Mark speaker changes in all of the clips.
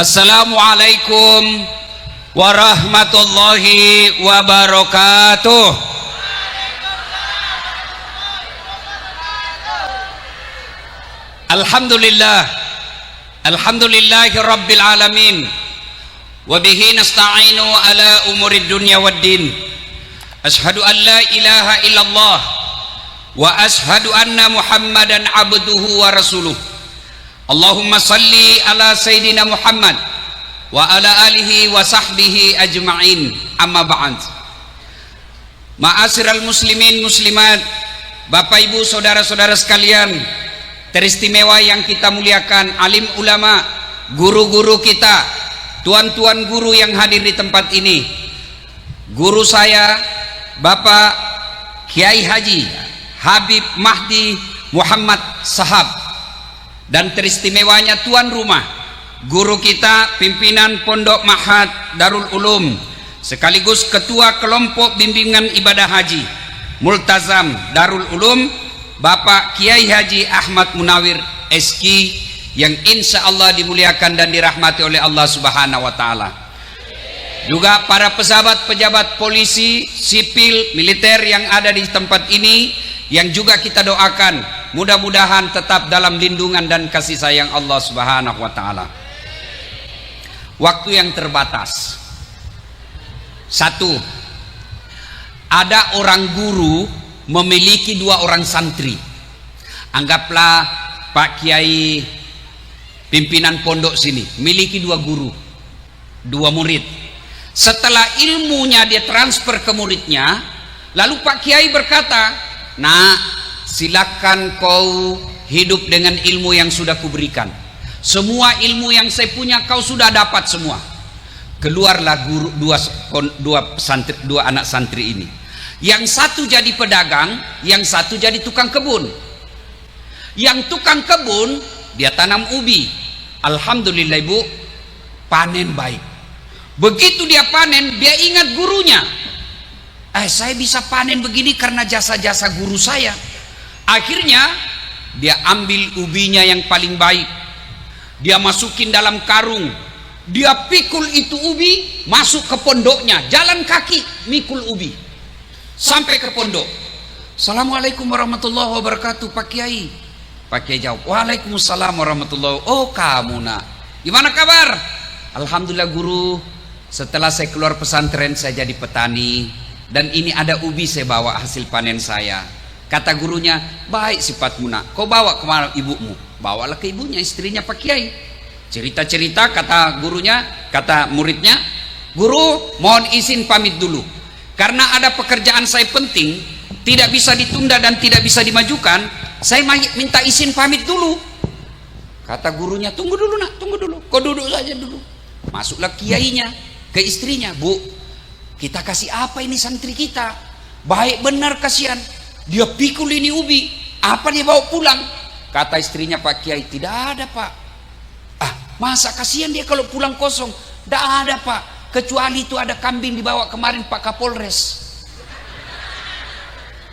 Speaker 1: Assalamualaikum warahmatullahi wabarakatuh. Alhamdulillah, alhamdulillahi rabbil alamin, wabihi nasta'inu ala umurid dunya waddin. Ashhadu an la ilaha illallah wa ashhadu anna muhammadan abduhu wa rasuluh. Allahumma salli ala sayyidina Muhammad wa ala alihi wa sahbihi ajma'in, amma ba'd. Ma'asyiral muslimin muslimat, Bapak Ibu saudara-saudara sekalian teristimewa yang kita muliakan, alim ulama, guru-guru kita, tuan-tuan guru yang hadir di tempat ini, guru saya Bapak Kiai Haji Habib Mahdi Muhammad Sahab, dan teristimewanya tuan rumah, guru kita, pimpinan Pondok Mahad Darul Ulum, sekaligus ketua kelompok bimbingan ibadah haji Multazam Darul Ulum, Bapak Kiai Haji Ahmad Munawir SK, yang insya Allah dimuliakan dan dirahmati oleh Allah Subhanahu wa Ta'ala. Juga para pejabat polisi, sipil, militer yang ada di tempat ini, yang juga kita doakan mudah-mudahan tetap dalam lindungan dan kasih sayang Allah Subhanahu wa Ta'ala. Waktu yang terbatas. Satu, ada orang guru memiliki dua orang santri. Anggaplah Pak Kiai pimpinan pondok sini miliki dua guru, dua murid. Setelah ilmunya dia transfer ke muridnya, lalu Pak Kiai berkata, "Nah, silakan kau hidup dengan ilmu yang sudah kuberikan. Semua ilmu yang saya punya kau sudah dapat semua." Keluarlah guru dua anak santri ini. Yang satu jadi pedagang, yang satu jadi tukang kebun. Yang tukang kebun dia tanam ubi. Alhamdulillah Ibu, panen baik. Begitu dia panen, dia ingat gurunya. Saya bisa panen begini karena jasa-jasa guru saya. Akhirnya dia ambil ubinya yang paling baik, dia masukin dalam karung, dia pikul itu ubi, masuk ke pondoknya, jalan kaki mikul ubi sampai ke pondok. Assalamualaikum warahmatullahi wabarakatuh Pak Kiai. Pak Kiai jawab, waalaikumsalam warahmatullahi wabarakatuh. Oh kamu nak, gimana kabar? Alhamdulillah guru, setelah saya keluar pesantren saya jadi petani, dan ini ada ubi saya bawa hasil panen saya. Kata gurunya, baik sifatmu nak, kau bawa kemana ibumu? Bawalah ke ibunya, istrinya Pak Kiai. Cerita-cerita, kata gurunya, kata muridnya, guru mohon izin pamit dulu, karena ada pekerjaan saya penting, tidak bisa ditunda dan tidak bisa dimajukan. Saya minta izin pamit dulu. Kata gurunya, tunggu dulu nak, tunggu dulu, kau duduk saja dulu. Masuklah kiainya ke istrinya, Bu, kita kasih apa ini santri kita? Baik benar kasihan, dia pikul ini ubi, apa dia bawa pulang? Kata istrinya Pak Kiai, tidak ada Pak. Masa kasihan dia kalau pulang kosong? Tidak ada Pak, kecuali itu ada kambing dibawa kemarin Pak Kapolres.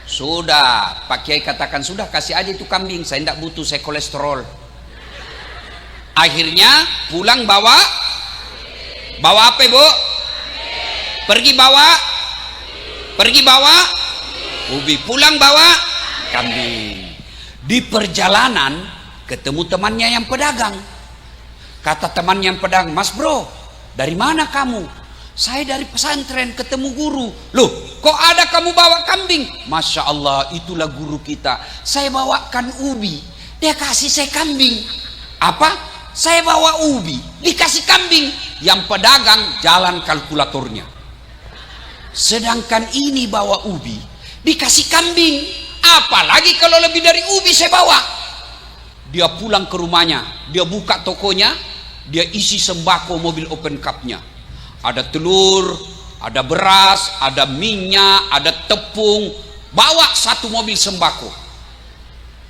Speaker 1: Sudah, Pak Kiai katakan, sudah kasih aja itu kambing, saya tidak butuh, saya kolesterol. Akhirnya pulang bawa apa Ibu? Pergi bawa ubi, pulang bawa kambing. Di perjalanan ketemu temannya yang pedagang. Kata temannya yang pedagang, "Mas bro, dari mana kamu?" "Saya dari pesantren, ketemu guru." "Loh, kok ada kamu bawa kambing?" "Masya Allah, itulah guru kita. Saya bawakan ubi, dia kasih saya kambing." "Apa? Saya bawa ubi, dikasih kambing." Yang pedagang jalan kalkulatornya. Sedangkan ini bawa ubi, dikasih kambing, apalagi kalau lebih dari ubi saya bawa. Dia pulang ke rumahnya, dia buka tokonya, dia isi sembako mobil open cup-nya. Ada telur, ada beras, ada minyak, ada tepung, bawa satu mobil sembako.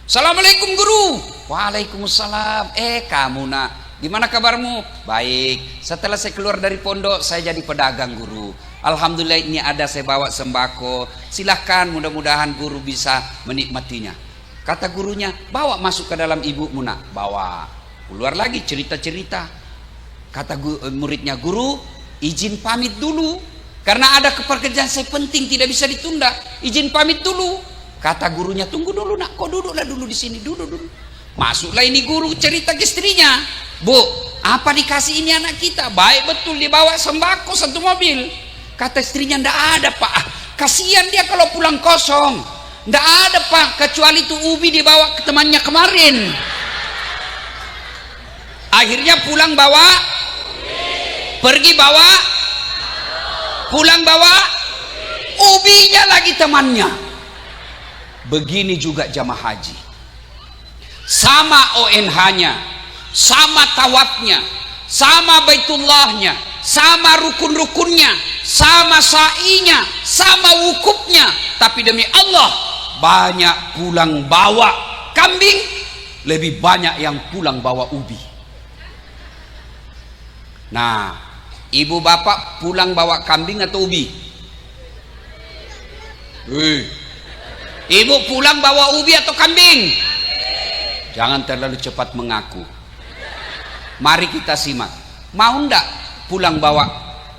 Speaker 1: "Assalamualaikum guru." "Waalaikumsalam. Kamu nak, gimana kabarmu?" "Baik, setelah saya keluar dari pondok saya jadi pedagang guru. Alhamdulillah ini ada saya bawa sembako, silahkan mudah-mudahan guru bisa menikmatinya." Kata gurunya, "Bawa masuk ke dalam ibumu nak." Bawa. Keluar lagi cerita-cerita. Kata muridnya, guru izin pamit dulu, karena ada pekerjaan saya penting tidak bisa ditunda, izin pamit dulu. Kata gurunya, tunggu dulu nak, kau duduklah dulu di sini, duduk dulu. Masuklah ini guru cerita ke istrinya, bu, apa dikasih ini anak kita? Baik betul, dibawa sembako 1 mobil. Kata istrinya, ndak ada pak, kasihan dia kalau pulang kosong. Ndak ada pak, kecuali itu ubi dibawa ke temannya kemarin. Akhirnya pulang bawa, pergi bawa, pulang bawa, ubinya lagi temannya. Begini juga jamaah haji, sama ONH-nya, sama tawafnya, sama Baitullahnya, sama rukun-rukunnya, sama sa'inya, sama wukufnya, tapi demi Allah banyak pulang bawa kambing, lebih banyak yang pulang bawa ubi. Nah, ibu bapak pulang bawa kambing atau ubi? Ibu pulang bawa ubi atau kambing? Jangan terlalu cepat mengaku. Mari kita simak. Mau ndak pulang bawa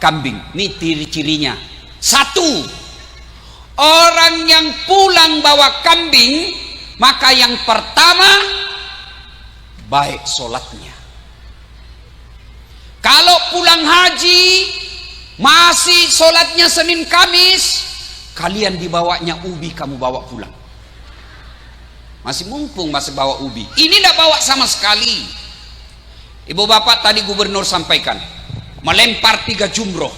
Speaker 1: kambing? Ini ciri-cirinya. 1, orang yang pulang bawa kambing, maka yang pertama baik sholatnya. Kalau pulang haji masih sholatnya Senin Kamis, kalian dibawanya ubi, kamu bawa pulang. Masih mumpung masih bawa ubi. Ini tidak bawa sama sekali. Ibu bapak tadi gubernur sampaikan, melempar 3 jumroh.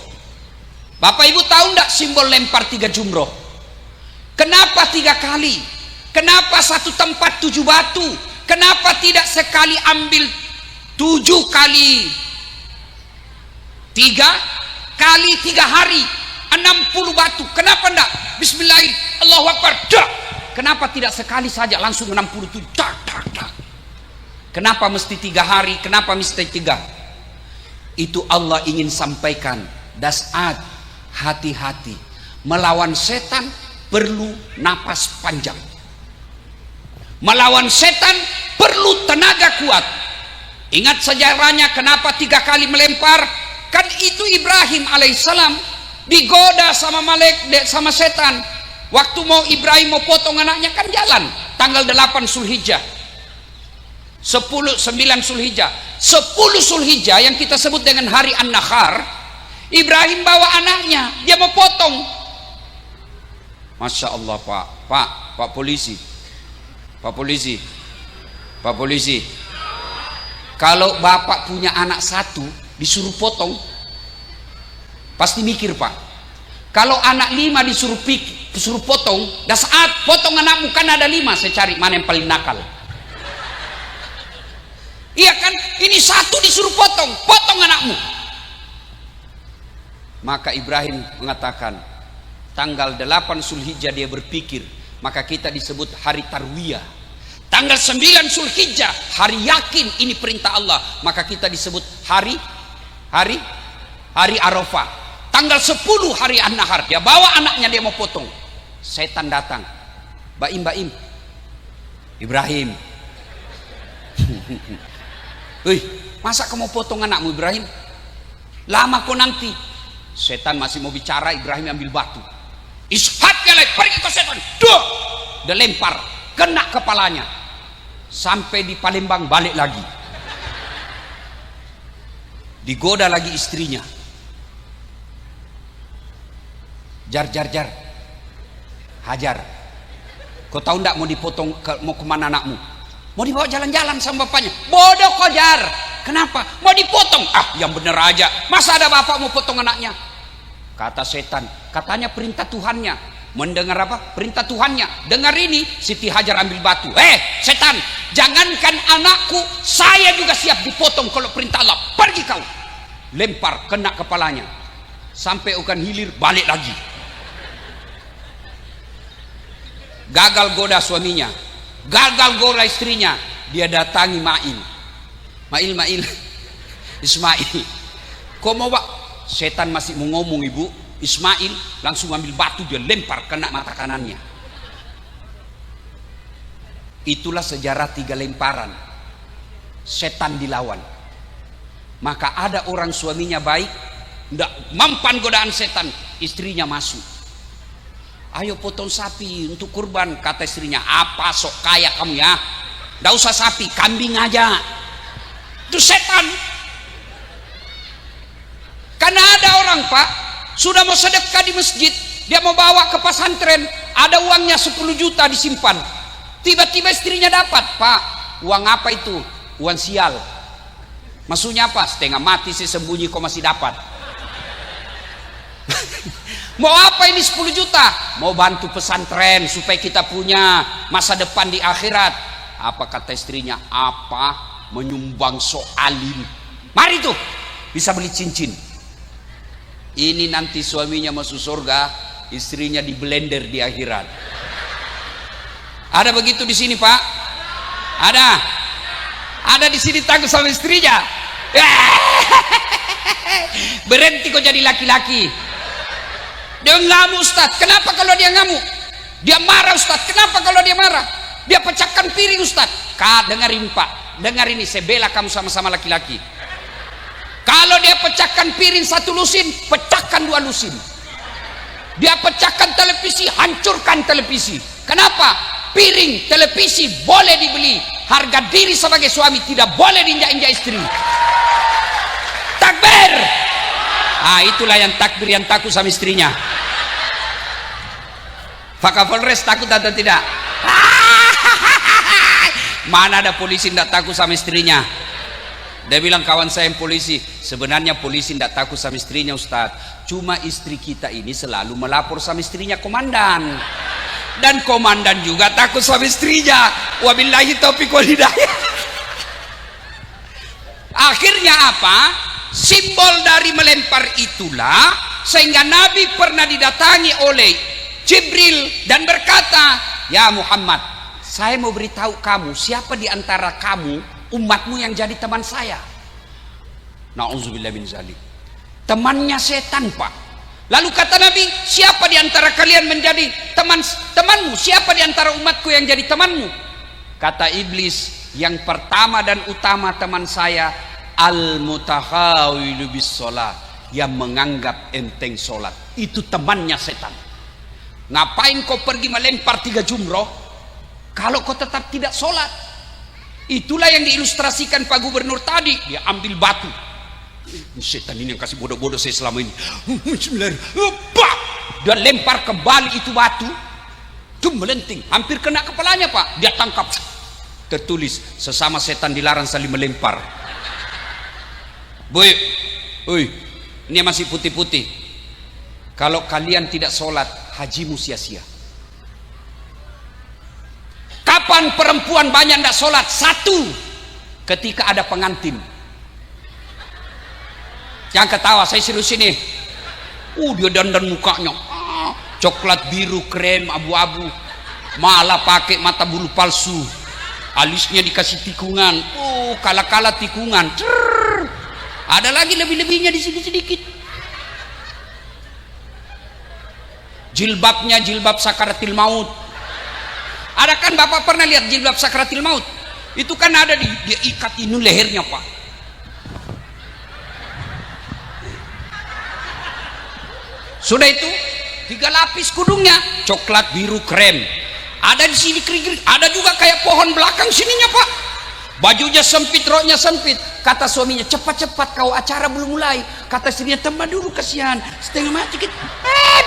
Speaker 1: Bapak ibu tahu tidak simbol lempar 3 jumroh? Kenapa 3 kali? Kenapa satu tempat 7 batu? Kenapa tidak sekali ambil 7 kali 3 kali 3 hari 60 batu? Kenapa enggak bismillahirrahmanirrahim Allahu Akbar dak? Kenapa tidak sekali saja langsung 67 dak dak dak? Kenapa mesti 3 hari? Kenapa mesti 3? Itu Allah ingin sampaikan, das'at, hati-hati melawan setan perlu napas panjang, melawan setan perlu tenaga kuat. Ingat sejarahnya kenapa 3 kali melempar? Kan itu Ibrahim alaihissalam digoda sama setan. Waktu mau Ibrahim mau potong anaknya kan jalan tanggal 8 Zulhijjah, 9 Zulhijjah, 10 Zulhijjah yang kita sebut dengan hari An-Nakhar. Ibrahim bawa anaknya, dia mau potong. Masya Allah Pak polisi, kalau bapak punya anak 1 disuruh potong, pasti mikir Pak. Kalau anak 5 disuruh potong, dah saat potong anakmu kan ada 5, saya cari mana yang paling nakal. Iya kan, ini 1 disuruh potong anakmu. Maka Ibrahim mengatakan tanggal 8 Zulhijjah dia berpikir, maka kita disebut hari Tarwiyah. Tanggal 9 Zulhijjah hari yakin ini perintah Allah, maka kita disebut hari Arafah. Tanggal 10 hari An-Nahar, dia bawa anaknya, dia mau potong. Setan datang, Baim Ibrahim, wih, masa kamu potong anakmu Ibrahim? Lama kok nanti. Setan masih mau bicara, Ibrahim ambil batu, ishatnya lagi, pergi ke setan, duh, dia lempar, kena kepalanya. Sampai di Palembang balik lagi, digoda lagi istrinya, jar hajar, kau tahu ndak mau dipotong mau kemana anakmu? Mau dibawa jalan-jalan sama bapaknya. Bodoh kau jar, kenapa mau dipotong? Ah yang bener aja, masa ada bapak mau potong anaknya? Kata setan, katanya perintah Tuhannya. Mendengar apa? Perintah Tuhannya. Dengar ini, Siti Hajar ambil batu. Setan, jangankan anakku, saya juga siap dipotong kalau perintah Allah. Pergi kau. Lempar, kena kepalanya. Sampai ukan hilir, balik lagi. Gagal goda suaminya, gagal goda istrinya. Dia datangi Mail Ismail, kau mau Pak? Setan masih mau ngomong ibu. Ismail langsung ambil batu, dia lempar kena mata kanannya. Itulah sejarah 3 lemparan. Setan dilawan. Maka ada orang suaminya baik, tidak mampan godaan setan, istrinya masuk. Ayo potong sapi untuk kurban, kata istrinya. Apa sok kaya kamu ya? Tidak usah sapi, kambing aja. Itu setan. Karena ada orang Pak, sudah mau sedekah di masjid, dia mau bawa ke pesantren, ada uangnya 10 juta disimpan. Tiba-tiba istrinya dapat, Pak, uang apa itu? Uang sial. Maksudnya apa? Setengah mati saya sembunyi kok masih dapat. Mau apa ini 10 juta? Mau bantu pesantren supaya kita punya masa depan di akhirat. Apa kata istrinya? Apa? Menyumbang soalin. Mari tuh, bisa beli cincin. Ini nanti suaminya masuk surga, istrinya di blender di akhirat. Ada begitu di sini Pak? Ada? Ada di sini takut sama istrinya? Berhenti kok jadi laki-laki. Dia ngamuk Ustaz. Kenapa kalau dia ngamuk? Dia marah Ustaz. Kenapa kalau dia marah? Dia pecahkan piring Ustaz. Dengarin Pak, dengar ini, saya bela kamu sama-sama laki-laki. Kalau dia pecahkan piring 1 lusin, pecahkan 2 lusin. Dia pecahkan televisi, hancurkan televisi. Kenapa? Piring, televisi boleh dibeli, harga diri sebagai suami tidak boleh diinjak-injak istri. Takbir. Itulah yang takbir, yang takut sama istrinya. Pak Kapolres takut atau tidak? Mana ada polisi tidak takut sama istrinya? Dia bilang, kawan saya yang polisi, sebenarnya polisi tidak takut sama istrinya Ustadz, cuma istri kita ini selalu melapor sama istrinya komandan, dan komandan juga takut sama istrinya. Wabillahi taufiq wal hidayah. Akhirnya apa? Simbol dari melempar itulah sehingga Nabi pernah didatangi oleh Jibril dan berkata, ya Muhammad, saya mau beritahu kamu, siapa di antara kamu umatmu yang jadi teman saya? Na'udzubillah min zalik. Temannya setan Pak. Lalu kata Nabi, siapa di antara kalian menjadi temanmu? Siapa di antara umatku yang jadi temanmu? Kata iblis, yang pertama dan utama teman saya, al-mutahawilu bis sholat, yang menganggap enteng sholat. Itu temannya setan. Ngapain kau pergi melempar 3 jumroh kalau kau tetap tidak sholat? Itulah yang diilustrasikan Pak Gubernur tadi. Dia ambil batu. Setan ini yang kasih bodoh-bodoh saya selama ini. Dia lempar kembali itu batu. Itu melenting. Hampir kena kepalanya Pak. Dia tangkap. Tertulis, sesama setan dilarang saling melempar. Boy, ini masih putih-putih. Kalau kalian tidak sholat, hajimu sia-sia. Kapan perempuan banyak tidak sholat? 1, ketika ada pengantin. Jangan ketawa, saya serius ini. Dia dandan mukanya, coklat biru, krem, abu-abu, malah pakai mata bulu palsu, alisnya dikasih tikungan. Kala-kala tikungan. Ada lagi lebih-lebihnya di sini sedikit. Jilbabnya jilbab sakaratil maut. Ada kan Bapak pernah lihat jilbab sakaratil maut? Itu kan ada dia ikat ini lehernya Pak. Sudah itu 3 lapis kudungnya, coklat biru krem. Ada di sini kering-kering, ada juga kayak pohon belakang sininya Pak. Bajunya sempit, roknya sempit. Kata suaminya, cepat-cepat kau, acara belum mulai. Kata istrinya, tambah dulu kasihan, setengah mati kita.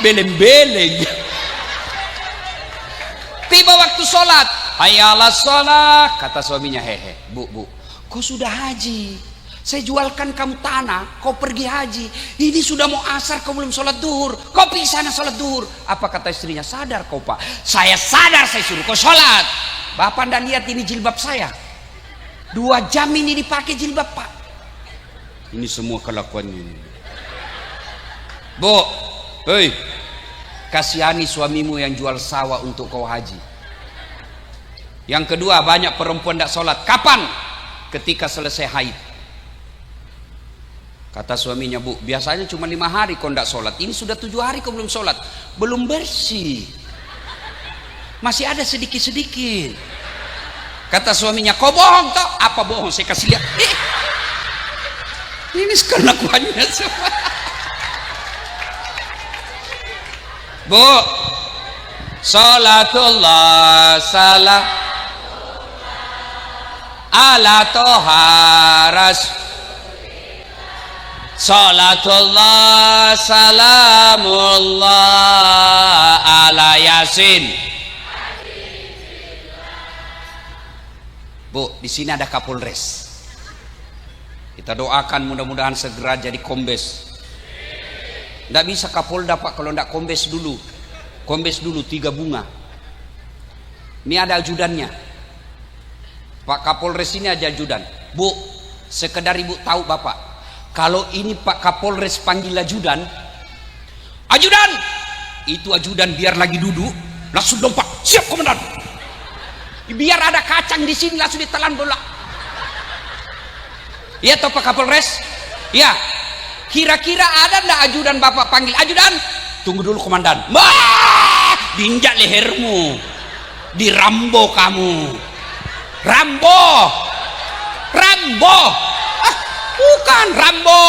Speaker 1: Beleng-beleng. Tiba waktu sholat, hayalah sholat. Kata suaminya, hehe, bu, kau sudah haji, saya jualkan kamu tanah, kau pergi haji. Ini sudah mau asar, kau belum sholat duhur. Kau pergi sana sholat duhur. Apa kata istrinya? Sadar kau Pak? Saya sadar, saya suruh kau sholat. Bapak anda lihat ini jilbab saya, 2 jam ini dipakai jilbab Pak. Ini semua kelakuan ini. Bu, kasihani suamimu yang jual sawah untuk kau haji. Yang kedua, banyak perempuan tidak sholat. Kapan? Ketika selesai haid. Kata suaminya, bu, biasanya cuma 5 hari kau tidak sholat. Ini sudah 7 hari kau belum sholat. Belum bersih, masih ada sedikit-sedikit. Kata suaminya, kau bohong toh? Apa bohong? Saya kasih lihat. Ini kelakuannya semua. Bu, salatullah salam ala toha rasul, salatullah salamullah ala yasin. Bu, di sini ada Kapolres. Kita doakan mudah-mudahan segera jadi kombes. Tidak bisa Kapolda Pak kalau tidak kombes dulu. Kombes dulu 3 bunga. Ini ada ajudannya. Pak Kapolres ini ada ajudan. Bu, sekedar ibu tahu Bapak, kalau ini Pak Kapolres panggil ajudan, ajudan, itu ajudan biar lagi duduk langsung dompak, siap komandan. Biar ada kacang di sini langsung ditelan bola. Iya toh Pak Kapolres? Ya. Kira-kira ada ndak ajudan Bapak panggil, ajudan, tunggu dulu komandan. Wah, diinjak lehermu, dirambo kamu. Rambo, Rambo. Ah, bukan Rambo.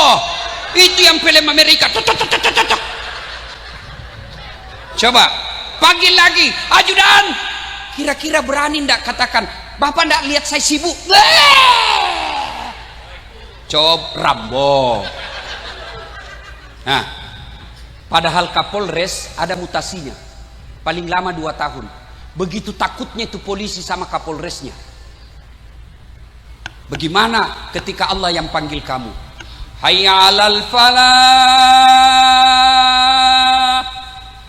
Speaker 1: Itu yang film Amerika. Coba panggil lagi, ajudan. Kira-kira berani ndak katakan, Bapak ndak lihat saya sibuk? Coba Rambo. Nah, padahal Kapolres ada mutasinya, paling lama 2 tahun. Begitu takutnya itu polisi sama Kapolresnya. Bagaimana ketika Allah yang panggil kamu? Hayya 'alal falah.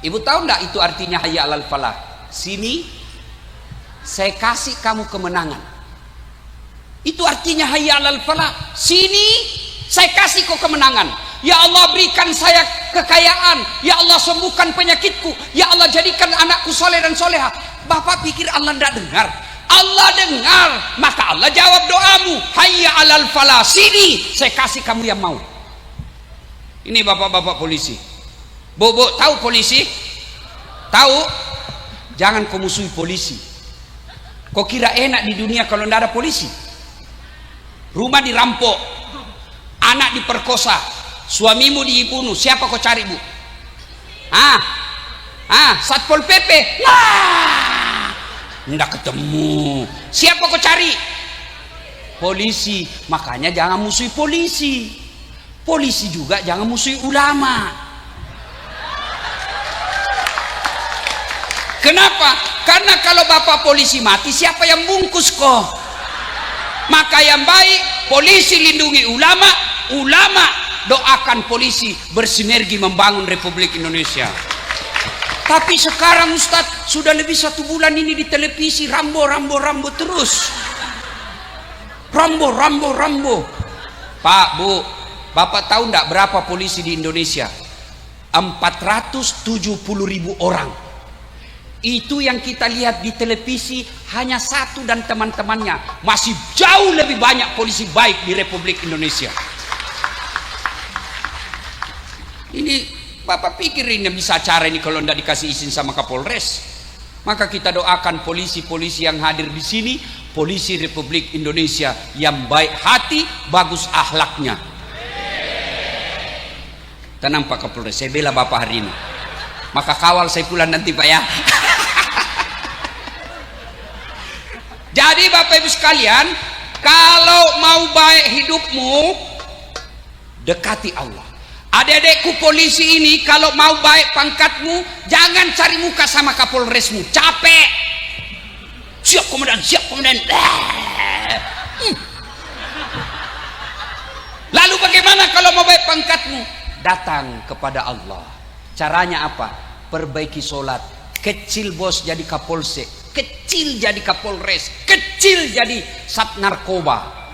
Speaker 1: Ibu tahu enggak itu artinya hayya 'alal falah? Sini saya kasih kamu kemenangan. Itu artinya hayya 'alal falah. Sini saya kasih kau kemenangan. Ya Allah, berikan saya kekayaan. Ya Allah, sembuhkan penyakitku. Ya Allah, jadikan anakku soleh dan soleha. Bapak pikir Allah tidak dengar? Allah dengar. Maka Allah jawab doamu. Hayya 'alal falah. Sini saya kasih kamu yang mau. Ini bapak-bapak polisi. Bu, tahu polisi? Tahu? Jangan kau musuhi polisi. Kau kira enak di dunia kalau tidak ada polisi? Rumah dirampok, anak diperkosa, suamimu dibunuh, siapa kau cari, Bu? Satpol PP. Nah, ndak ketemu. Siapa kau cari? Polisi. Makanya jangan musuhi polisi. Polisi juga jangan musuhi ulama. Kenapa? Karena kalau bapak polisi mati, siapa yang bungkus kok? Maka yang baik, polisi lindungi ulama, ulama doakan polisi, bersinergi membangun Republik Indonesia. Tapi sekarang Ustadz, sudah lebih 1 bulan ini di televisi Rambo terus. Rambo. Pak, Bu, Bapak tahu enggak berapa polisi di Indonesia? 470.000 orang. Itu yang kita lihat di televisi hanya 1 dan teman-temannya. Masih jauh lebih banyak polisi baik di Republik Indonesia. Ini Bapak pikir ini bisa acara ini kalau tidak dikasih izin sama Kapolres? Maka kita doakan polisi-polisi yang hadir di sini, polisi Republik Indonesia yang baik hati, bagus akhlaknya. Tenang Pak Kapolres, saya bela Bapak hari ini. Maka kawal saya pulang nanti Pak ya. Jadi Bapak Ibu sekalian, kalau mau baik hidupmu, dekati Allah. Adik-adikku polisi ini, kalau mau baik pangkatmu, jangan cari muka sama Kapolresmu, capek. Siap komandan, siap komandan. Lalu bagaimana kalau mau baik pangkatmu? Datang kepada Allah. Caranya apa? Perbaiki sholat. Kecil bos jadi Kapolsek, kecil jadi Kapolres, kecil jadi Sat Narkoba.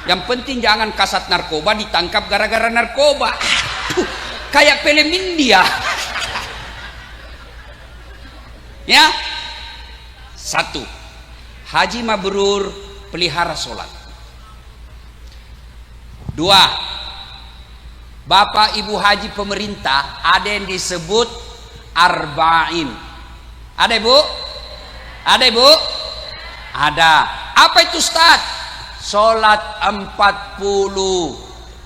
Speaker 1: Yang penting jangan kasat narkoba ditangkap gara-gara narkoba. Kayak film India. Ya. 1. Haji mabrur, pelihara sholat. 2. Bapak Ibu haji pemerintah ada yang disebut arba'in. Ada Ibu? Ada Ibu? Ada. Apa itu Ustaz? Sholat 40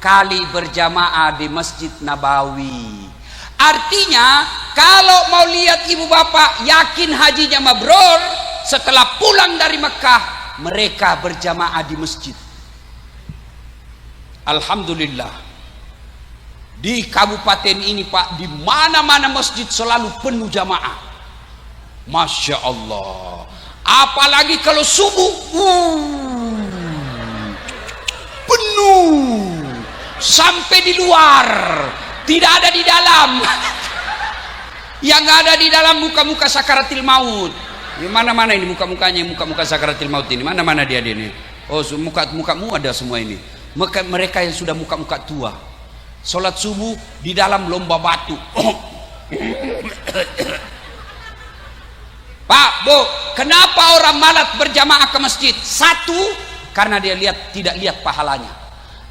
Speaker 1: kali berjamaah di Masjid Nabawi. Artinya kalau mau lihat ibu bapak yakin hajinya mabrur, setelah pulang dari Mekah mereka berjamaah di masjid. Alhamdulillah di kabupaten ini Pak, di mana-mana masjid selalu penuh jamaah. Masya Allah. Apalagi kalau subuh penuh sampai di luar, tidak ada di dalam. Yang ada di dalam muka-muka sakaratil maut. Di mana-mana ini muka-mukanya, muka-muka sakaratil maut ini. Mana-mana dia ini. Oh, muka-mukamu ada semua ini. Mereka yang sudah muka-muka tua. Salat subuh di dalam lomba batu. Pak, Bu, kenapa orang malas berjamaah ke masjid? Satu, karena dia tidak lihat pahalanya.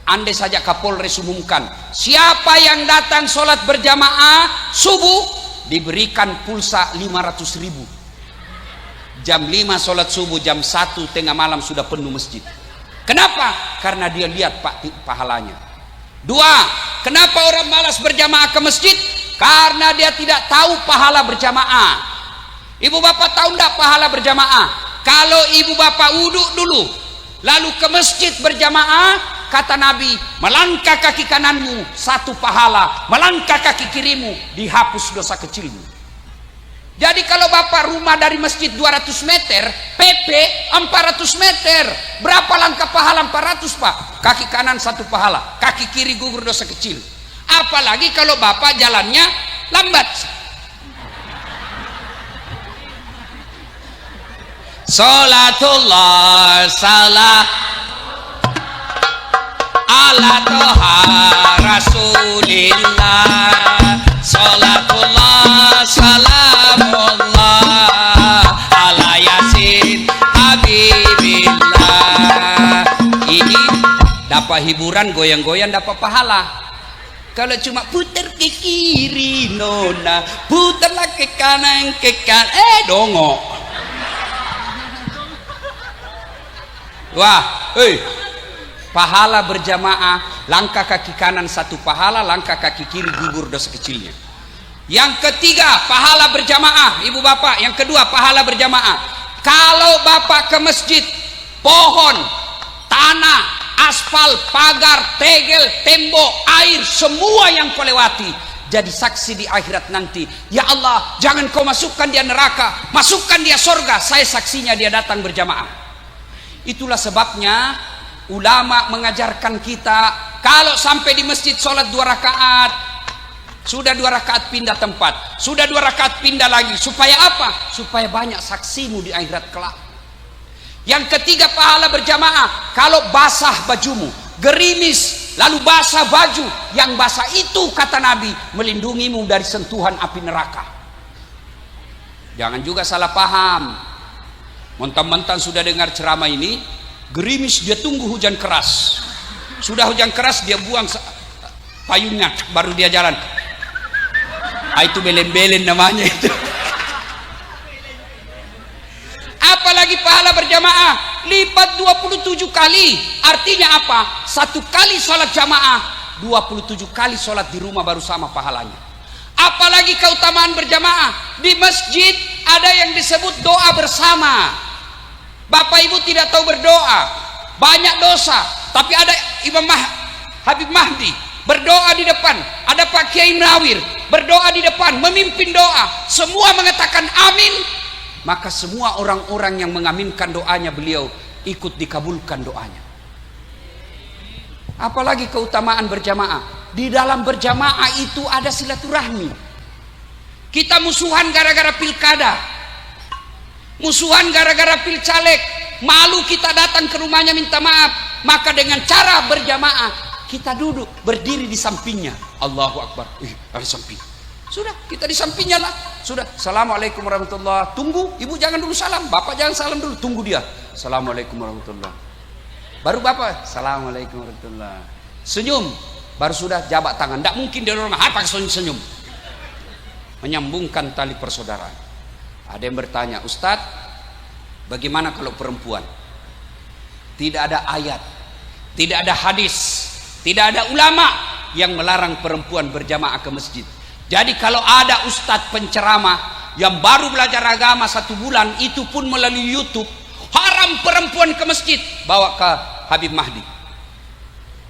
Speaker 1: Andai saja Kapolres umumkan, siapa yang datang sholat berjamaah subuh diberikan pulsa 500.000. Jam 5 sholat subuh, jam 1 tengah malam sudah penuh masjid. Kenapa? Karena dia lihat pahalanya. Dua, kenapa orang malas berjamaah ke masjid? Karena dia tidak tahu pahala berjamaah. Ibu bapak tahu enggak pahala berjamaah? Kalau ibu bapak wudhu dulu lalu ke masjid berjamaah, kata Nabi, melangkah kaki kananmu 1 pahala, melangkah kaki kirimu dihapus dosa kecilmu. Jadi kalau bapak rumah dari masjid 200 meter, PP 400 meter, berapa langkah pahala? 400 Pak. Kaki kanan 1 pahala, kaki kiri gugur dosa kecil. Apalagi kalau bapak jalannya lambat. Salatullah salam ala toha rasulillah, salatullah salamullah ala yasin habibillah. Ini dapat hiburan, goyang-goyang dapat pahala. Kalau cuma putar ke kiri nona, putarlah ke kanan dongok. Wah, pahala berjamaah, langkah kaki kanan 1 pahala, langkah kaki kiri gugur dosa kecilnya. Yang ketiga, pahala berjamaah, ibu bapak. Yang kedua, pahala berjamaah. Kalau bapak ke masjid, pohon, tanah, aspal, pagar, tegel, tembok, air, semua yang kau lewati jadi saksi di akhirat nanti. Ya Allah, jangan kau masukkan dia neraka, masukkan dia surga. Saya saksinya dia datang berjamaah. Itulah sebabnya ulama mengajarkan kita kalau sampai di masjid sholat 2 rakaat, sudah 2 rakaat pindah tempat, sudah 2 rakaat pindah lagi. Supaya apa? Supaya banyak saksimu di akhirat kelak. Yang ketiga, pahala berjamaah. Kalau basah bajumu, gerimis, lalu basah baju, yang basah itu kata Nabi melindungimu dari sentuhan api neraka. Jangan juga salah paham. Mentang-mentang sudah dengar ceramah ini, gerimis dia tunggu hujan keras. Sudah hujan keras dia buang payungnya, baru dia jalan. Itu belen-belen namanya itu. Apalagi pahala berjamaah lipat 27 kali. Artinya apa? 1 kali sholat jamaah, 27 kali sholat di rumah baru sama pahalanya. Apalagi keutamaan berjamaah di masjid, ada yang disebut doa bersama. Bapak ibu tidak tahu berdoa, banyak dosa. Tapi ada Imam Habib Mahdi berdoa di depan, ada Pak Kiai Nawir berdoa di depan, memimpin doa. Semua mengatakan amin. Maka semua orang-orang yang mengaminkan doanya beliau ikut dikabulkan doanya. Apalagi keutamaan berjamaah. Di dalam berjamaah itu ada silaturahmi. Kita musuhan gara-gara pilkada, musuhan gara-gara pilcaleg, malu kita datang ke rumahnya minta maaf. Maka dengan cara berjamaah kita duduk berdiri di sampingnya. Allahu Akbar. Ada samping. Sudah, kita di sampingnya lah. Sudah, assalamualaikum warahmatullahi. Tunggu, ibu jangan dulu salam, bapak jangan salam dulu, tunggu dia. Assalamualaikum warahmatullahi. Baru bapak, assalamualaikum warahmatullahi. Senyum, baru sudah jabat tangan. Tidak mungkin dia orang apa senyum. Menyambungkan tali persaudaraan. Ada yang bertanya, Ustadz, bagaimana kalau perempuan? Tidak ada ayat, tidak ada hadis Tidak ada ulama yang melarang perempuan berjamaah ke masjid. Jadi kalau ada ustadz penceramah yang baru belajar agama 1 bulan, itu pun melalui YouTube, haram perempuan ke masjid, bawa ke Habib Mahdi.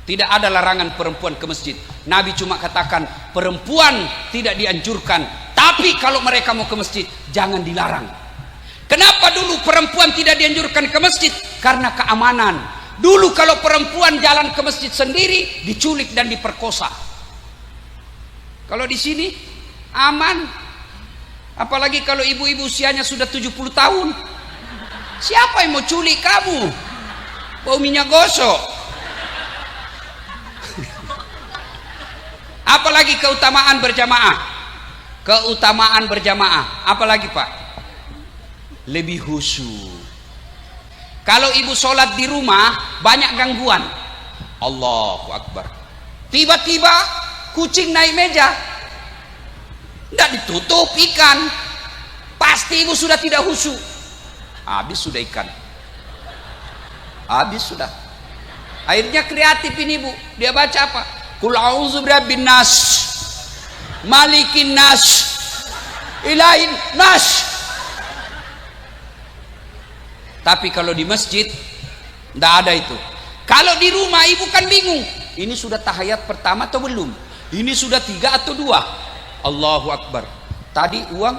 Speaker 1: Tidak ada larangan perempuan ke masjid. Nabi cuma katakan perempuan tidak dianjurkan, tapi kalau mereka mau ke masjid jangan dilarang. Kenapa dulu perempuan tidak dianjurkan ke masjid? Karena keamanan. Dulu kalau perempuan jalan ke masjid sendiri diculik dan diperkosa. Kalau di sini aman. Apalagi kalau ibu-ibu usianya sudah 70 tahun. Siapa yang mau culik kamu? Bau minyak gosok. Apalagi keutamaan berjamaah. Keutamaan berjamaah. Apalagi Pak? Lebih khusyuk. Kalau ibu sholat di rumah banyak gangguan. Allahu Akbar. Tiba-tiba kucing naik meja. Tidak ditutup ikan. Pasti ibu sudah tidak khusyuk. Habis sudah ikan. Habis sudah. Akhirnya kreatif ini ibu. Dia baca apa? Qul a'udzu birabbin nas, malikin nas, ilahin nas. Tapi kalau di masjid tidak ada itu. Kalau di rumah ibu kan bingung, ini sudah tahiyat pertama atau belum, ini sudah 3 atau 2. Allahu Akbar. Tadi uang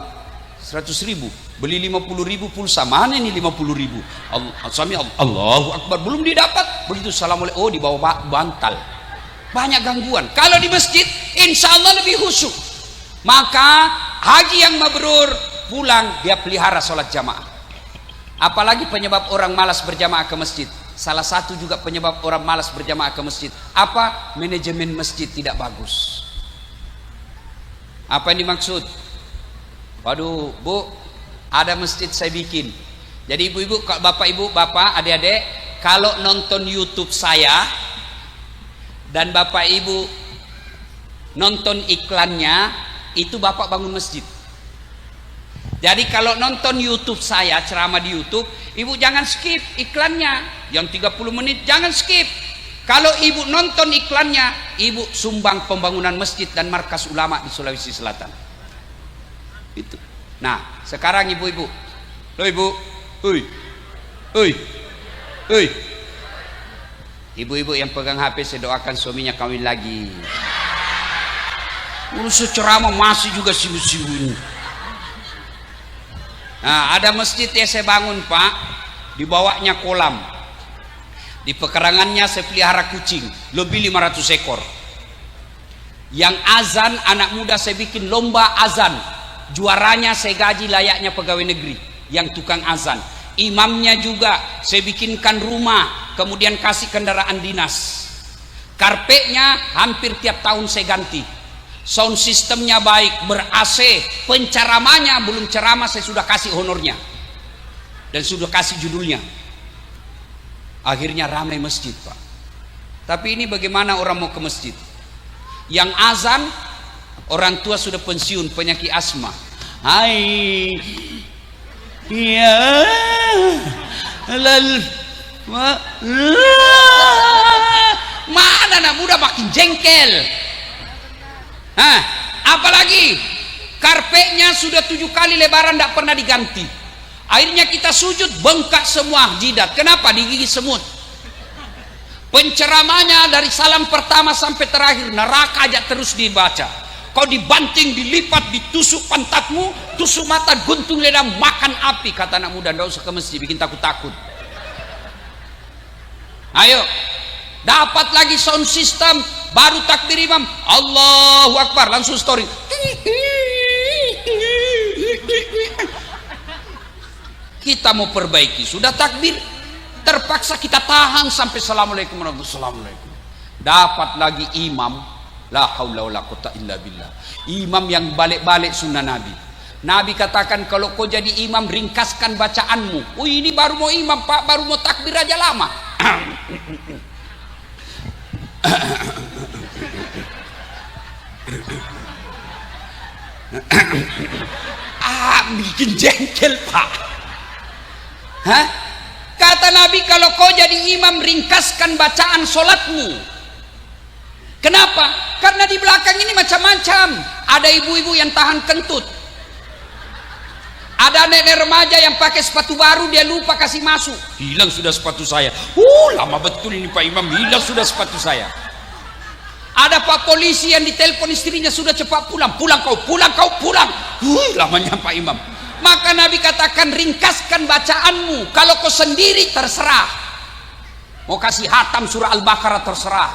Speaker 1: 100.000, beli 50.000 pulsa, mana ini 50.000? Allahu Akbar, belum didapat. Begitu assalamualaikum, oh di bawah bantal. Banyak gangguan. Kalau di masjid insya Allah lebih khusyuk. Maka haji yang mabrur pulang dia pelihara sholat jamaah. Apalagi penyebab orang malas berjamaah ke masjid. Salah satu juga penyebab orang malas berjamaah ke masjid, apa? Manajemen masjid tidak bagus. Apa yang dimaksud? Waduh Bu, ada masjid saya bikin. Jadi ibu-ibu, bapak ibu, bapak, adik-adik, kalau nonton YouTube saya dan bapak ibu nonton iklannya, itu bapak bangun masjid. Jadi kalau nonton YouTube saya, ceramah di YouTube, ibu jangan skip iklannya yang 30 menit, jangan skip. Kalau ibu nonton iklannya, ibu sumbang pembangunan masjid dan markas ulama di Sulawesi Selatan. Itu. Nah, sekarang ibu-ibu, loh ibu, ibu-ibu yang pegang HP, saya doakan suaminya kawin lagi. Urus ceramah masih juga sibuk-sibuk. Nah, ada masjid yang saya bangun Pak, di bawahnya kolam. Di pekarangannya saya pelihara kucing, lebih 500 ekor. Yang azan anak muda saya bikin lomba azan. Juaranya saya gaji layaknya pegawai negeri, yang tukang azan. Imamnya juga saya bikinkan rumah, kemudian kasih kendaraan dinas. Karpetnya hampir tiap tahun saya ganti. Sound sistemnya baik, ber-AC. Penceramahnya belum ceramah saya sudah kasih honornya dan sudah kasih judulnya. Akhirnya ramai masjid Pak. Tapi ini bagaimana orang mau ke masjid? Yang azan orang tua sudah pensiun, penyakit asma. Hai ya lal mana anak muda makin jengkel. Hah, apalagi karpetnya sudah 7 kali lebaran tidak pernah diganti. Akhirnya kita sujud bengkak semua jidat. Kenapa? Digigit semut. Penceramahnya dari salam pertama sampai terakhir neraka aja terus dibaca. Kau dibanting, dilipat, ditusuk pantatmu, tusuk mata, guntung lidah, makan api. Kata anak muda, nggak usah ke masjid, bikin takut-takut. Ayo, dapat lagi sound system, baru takbir imam, Allahu Akbar, langsung story. Kita mau perbaiki, sudah takbir, terpaksa kita tahan sampai assalamualaikum warahmatullahi wabarakatuh. Dapat lagi imam, la haula wala quwata illa billah. Imam yang balik-balik sunnah Nabi. Nabi katakan kalau kau jadi imam ringkaskan bacaanmu. Oh ini baru mau imam Pak, baru mau takbir aja lama. Bikin jengkel Pak. Hah? Kata Nabi kalau kau jadi imam ringkaskan bacaan solatmu. Kenapa? Karena di belakang ini macam-macam. Ada ibu-ibu yang tahan kentut, ada nenek remaja yang pakai sepatu baru, dia lupa kasih masuk, hilang sudah sepatu saya. Lama betul ini Pak Imam, hilang sudah sepatu saya. Ada Pak polisi yang ditelepon istrinya, sudah cepat pulang, pulang kau, pulang kau, pulang. Lamanya Pak Imam. Maka Nabi katakan, ringkaskan bacaanmu. Kalau kau sendiri terserah, mau kasih hatam surah Al-Baqarah terserah.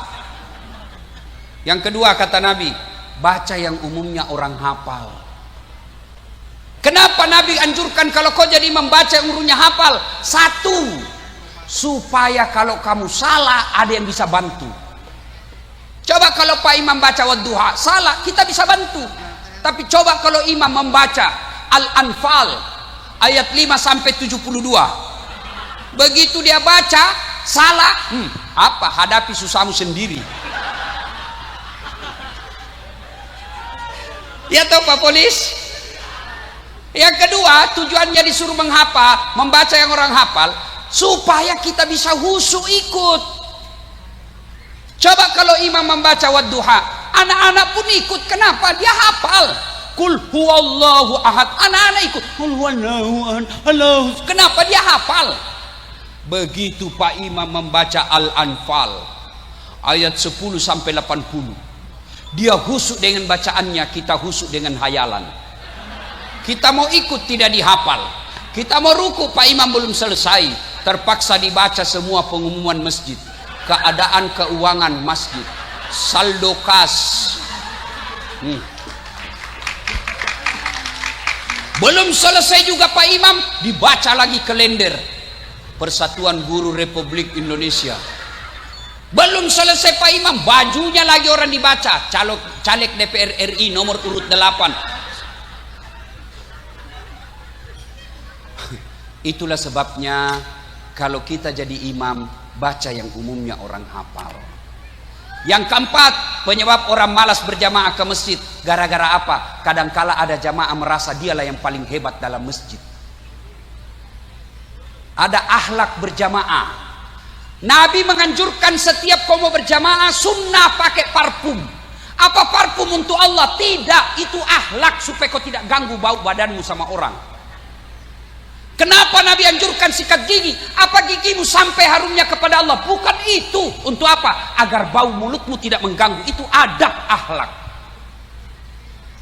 Speaker 1: Yang kedua kata Nabi, baca yang umumnya orang hafal. Kenapa Nabi anjurkan kalau kau jadi membaca yang umumnya hafal? Satu, supaya kalau kamu salah ada yang bisa bantu. Coba kalau Pak Imam baca wadduha salah, kita bisa bantu. Tapi coba kalau imam membaca Al-Anfal ayat 5 sampai 72. Begitu dia baca salah, hadapi susahmu sendiri. Ya toh Pak Polis? Yang kedua, tujuannya disuruh menghafal, membaca yang orang hafal, supaya kita bisa khusyuk ikut. Coba kalau imam membaca wadduha, anak-anak pun ikut. Kenapa? Dia hafal. Kul huwallahu ahad. Anak-anak ikut. Kul huwallahu ahad. Kenapa? Dia hafal. Begitu Pak Imam membaca Al-Anfal ayat 10 sampai 80. Dia khusyuk dengan bacaannya, kita khusyuk dengan hayalan. Kita mau ikut tidak dihafal. Kita mau ruku, Pak Imam belum selesai, terpaksa dibaca semua pengumuman masjid, keadaan keuangan masjid, saldo kas. Belum selesai juga Pak Imam, dibaca lagi kalender Persatuan Guru Republik Indonesia. Belum selesai Pak Imam, bajunya lagi orang dibaca, caleg DPR RI nomor urut 8. Itulah sebabnya kalau kita jadi imam, baca yang umumnya orang hafal. Yang keempat, penyebab orang malas berjamaah ke masjid, gara-gara apa? Kadangkala ada jamaah merasa dialah yang paling hebat dalam masjid. Ada akhlak berjamaah. Nabi menganjurkan setiap kau mau berjamaah sunnah pakai parfum. Apa parfum untuk Allah? Tidak, itu akhlak supaya kau tidak ganggu bau badanmu sama orang. Kenapa Nabi anjurkan sikat gigi? Apa gigimu sampai harumnya kepada Allah? Bukan itu. Untuk apa? Agar bau mulutmu tidak mengganggu. Itu adab akhlak.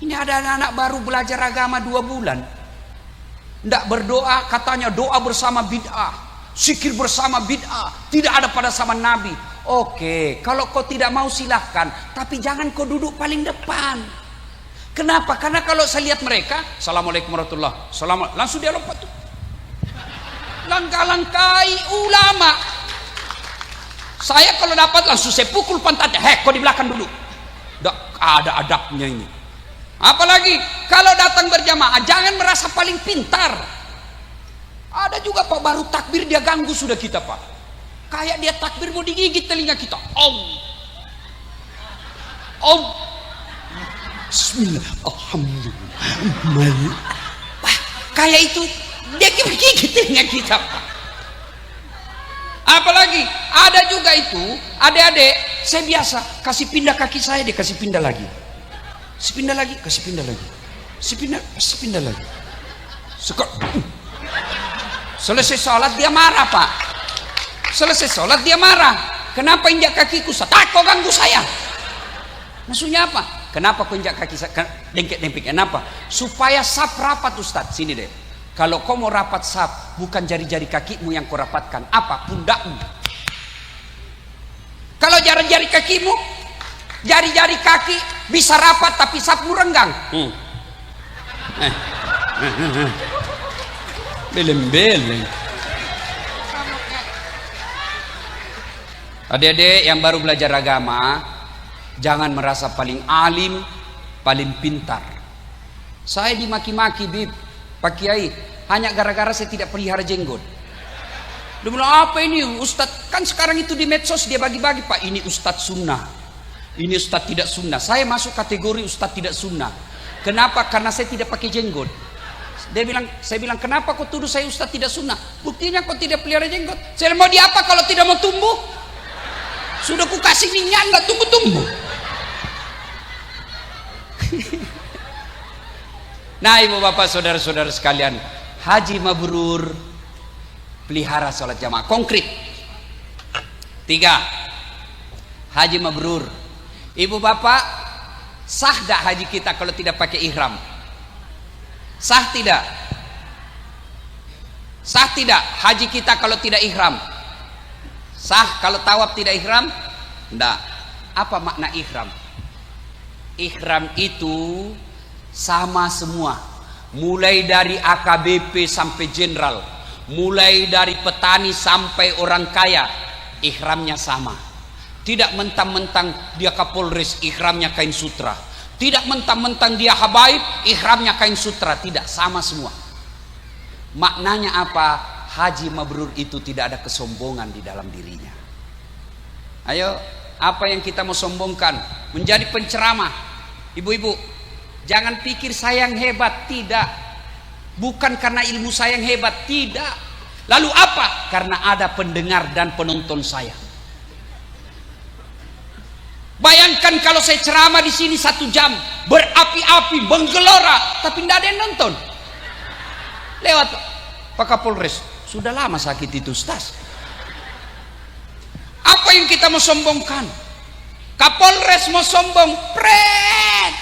Speaker 1: Ini ada anak-anak baru belajar agama 2 bulan. Tidak berdoa, katanya doa bersama bid'ah. Zikir bersama bid'ah, tidak ada pada zaman Nabi. Oke, kalau kau tidak mau silahkan, tapi jangan kau duduk paling depan. Kenapa? Karena kalau saya lihat mereka, Assalamualaikum warahmatullahi wabarakatuh, langsung dia lompat tuh, langkah-langkai ulama. Saya kalau dapat langsung saya pukul pantatnya, kau di belakang dulu. Tidak ada adabnya ini. Apalagi kalau datang berjamaah, jangan merasa paling pintar. Ada juga Pak, baru takbir dia ganggu sudah kita Pak. Kayak dia takbir mau digigit telinga kita. Bismillah, alhamdulillah. Wah, kayak itu dia gigit telinga kita Pak. Apalagi ada juga itu adik-adik, saya biasa kasih pindah kaki saya, dia kasih pindah lagi. Kasih pindah lagi, kasih pindah lagi. Kasih pindah lagi. Selesai sholat dia marah Pak. Selesai sholat dia marah. Kenapa injak kakiku? Kau ganggu saya. Maksudnya apa? Kenapa kau injak kaki saya? Dengkek-dengkek. Kenapa? Supaya saf rapat Ustadz. Sini deh. Kalau kau mau rapat saf, bukan jari-jari kakimu yang kau rapatkan. Apa? Pundakmu. Kalau jari-jari kakimu, jari-jari kaki bisa rapat tapi safmu renggang. Beleng-beleng. Adik-adik yang baru belajar agama, jangan merasa paling alim, paling pintar. Saya dimaki-maki Bib, Pak Kiai, hanya gara-gara saya tidak pelihara jenggot. Dia bilang, apa ini Ustadz? Kan sekarang itu di medsos dia bagi-bagi Pak, ini Ustadz sunnah, ini Ustadz tidak sunnah. Saya masuk kategori Ustadz tidak sunnah. Kenapa? Karena saya tidak pakai jenggot. Saya bilang, kenapa kau tuduh saya Ustadz tidak sunnah? Buktinya kau tidak pelihara jenggot. Saya mau diapa kalau tidak mau tumbuh? Sudah ku kasih minyak nggak tumbuh-tumbuh. Nah, ibu bapak saudara-saudara sekalian, haji mabrur, pelihara sholat jamaah. Konkret. 3, haji mabrur. Ibu bapak, sah tak haji kita kalau tidak pakai ihram? Sah tidak? Sah tidak haji kita kalau tidak ihram? Sah kalau tawaf tidak ihram? Tidak. Apa makna ihram? Ihram itu sama semua, mulai dari AKBP sampai jenderal, mulai dari petani sampai orang kaya, ihramnya sama. Tidak mentang-mentang dia Kapolres, ihramnya kain sutra. Tidak mentang-mentang dia habaib, ihramnya kain sutra. Tidak, sama semua. Maknanya apa? Haji mabrur itu tidak ada kesombongan di dalam dirinya. Ayo, apa yang kita mau sombongkan? Menjadi penceramah. Ibu-ibu, jangan pikir saya yang hebat. Tidak. Bukan karena ilmu saya yang hebat. Tidak. Lalu apa? Karena ada pendengar dan penonton saya. Bayangkan kalau saya ceramah di sini 1 jam, berapi-api, menggelora, tapi tidak ada yang nonton. Lewat Pak Kapolres, sudah lama sakit itu, Ustaz. Apa yang kita mau sombongkan? Kapolres mau sombong, pret.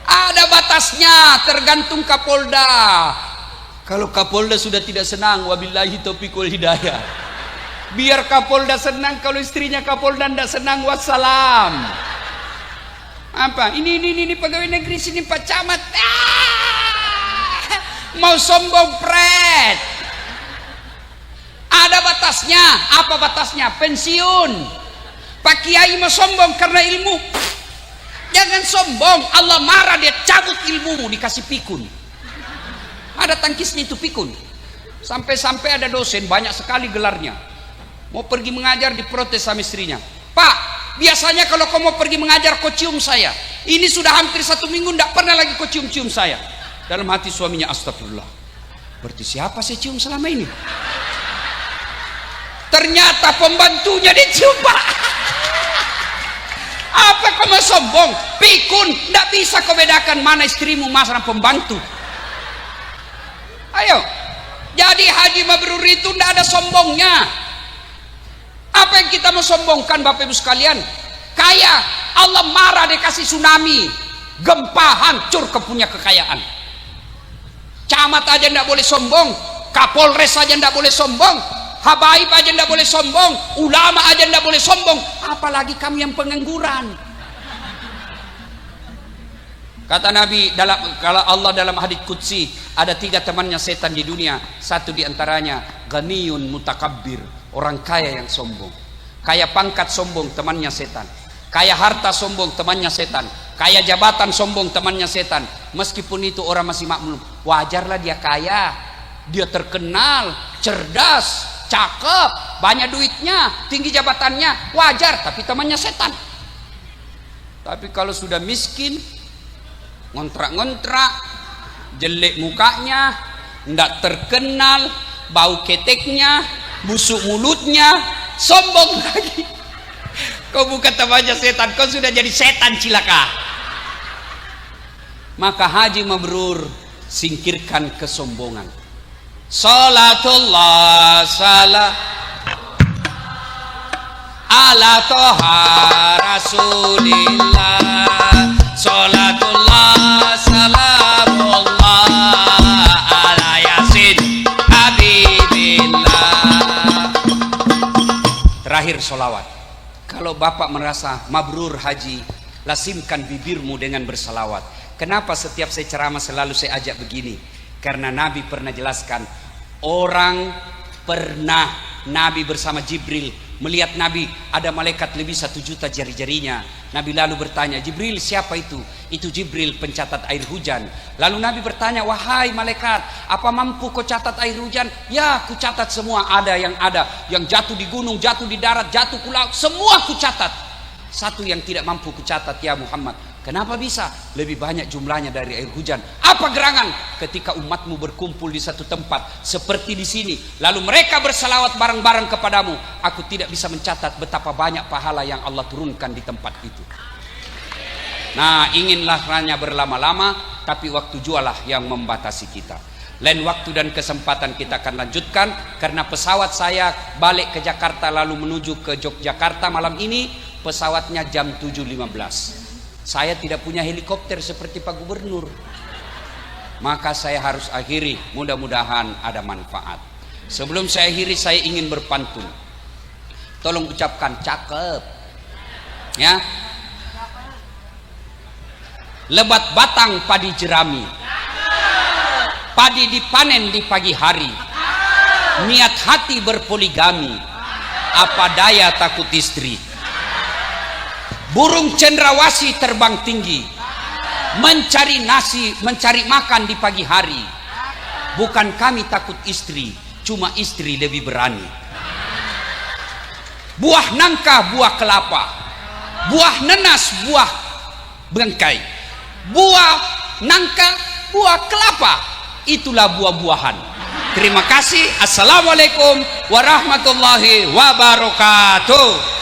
Speaker 1: Ada batasnya, tergantung Kapolda. Kalau Kapolda sudah tidak senang, wabillahi taufiq wal hidayah. Biar Kapolda senang, kalau istrinya Kapolda tidak senang, wassalam. Apa? Ini pegawai negeri sini Pak Camat. Mau sombong, pret. Ada batasnya. Apa batasnya? Pensiun. Pak Kiai mau sombong karena ilmu. Jangan sombong. Allah marah, dia cabut ilmumu, dikasih pikun. Ada tangkisnya itu pikun. Sampai-sampai ada dosen banyak sekali gelarnya. Mau pergi mengajar, diprotes sama istrinya. Pak, biasanya kalau kau mau pergi mengajar kau cium saya. Ini sudah hampir 1 minggu tidak pernah lagi kau cium-cium saya. Dalam hati suaminya, astagfirullah. Berarti siapa saya cium selama ini? Ternyata pembantunya dicium, Pak. Apa kau mau sombong? Pikun. Tidak bisa kau bedakan mana istrimu, mana pembantu. Ayo. Jadi haji mabrur itu tidak ada sombongnya. Apa yang kita mau sombongkan, Bapak Ibu sekalian? Kaya, Allah marah, dia kasih tsunami, gempa, hancur kepunya kekayaan. Camat aja tidak boleh sombong, Kapolres aja tidak boleh sombong, habaib aja tidak boleh sombong, ulama aja tidak boleh sombong, apalagi kami yang pengangguran. Kata Nabi, kalau Allah dalam hadits qudsi, ada 3 temannya setan di dunia. 1 diantaranya ghaniyun mutakabbir, orang kaya yang sombong. Kaya pangkat sombong, temannya setan. Kaya harta sombong, temannya setan. Kaya jabatan sombong, temannya setan. Meskipun itu orang masih makmum, wajarlah dia kaya, dia terkenal, cerdas, cakep, banyak duitnya, tinggi jabatannya, wajar, tapi temannya setan. Tapi kalau sudah miskin, ngontrak-ngontrak, jelek mukanya, ndak terkenal, bau keteknya, busuk mulutnya, sombong lagi. Kau bukan temannya setan, kau sudah jadi setan, cilaka. Maka haji mabrur, singkirkan kesombongan. Salatullah salam ala toha rasulillah. Salatullah salamullah ala yasin habibillah. Terakhir solawat. Kalau Bapak merasa mabrur haji, lasimkan bibirmu dengan bersalawat. Kenapa setiap saya ceramah selalu saya ajak begini? Karena Nabi pernah jelaskan, orang pernah Nabi bersama Jibril melihat Nabi ada malaikat lebih 1 juta jari-jarinya. Nabi lalu bertanya, Jibril siapa itu? Itu Jibril pencatat air hujan. Lalu Nabi bertanya, wahai malaikat, apa mampu kau catat air hujan? Ya, ku catat semua, ada, yang jatuh di gunung, jatuh di darat, jatuh ke laut, semua ku catat. Satu yang tidak mampu kucatat ya Muhammad. Kenapa bisa? Lebih banyak jumlahnya dari air hujan. Apa gerangan? Ketika umatmu berkumpul di satu tempat seperti di sini, lalu mereka bersalawat bareng-bareng kepadamu, aku tidak bisa mencatat betapa banyak pahala yang Allah turunkan di tempat itu. Nah, inginlah hanya berlama-lama, tapi waktu jualah yang membatasi kita. Lain waktu dan kesempatan kita akan lanjutkan, karena pesawat saya balik ke Jakarta lalu menuju ke Yogyakarta malam ini, pesawatnya jam 7.15. Saya tidak punya helikopter seperti Pak Gubernur, maka saya harus akhiri. Mudah-mudahan ada manfaat. Sebelum saya akhiri, saya ingin berpantun. Tolong ucapkan cakep ya. Lebat batang padi jerami, padi dipanen di pagi hari, niat hati berpoligami, apa daya takut istri. Burung cendrawasih terbang tinggi, mencari nasi, mencari makan di pagi hari. Bukan kami takut istri, cuma istri lebih berani. Buah nangka, buah kelapa, buah nenas, buah bengkai. Buah nangka, buah kelapa, itulah buah-buahan. Terima kasih. Assalamualaikum warahmatullahi wabarakatuh.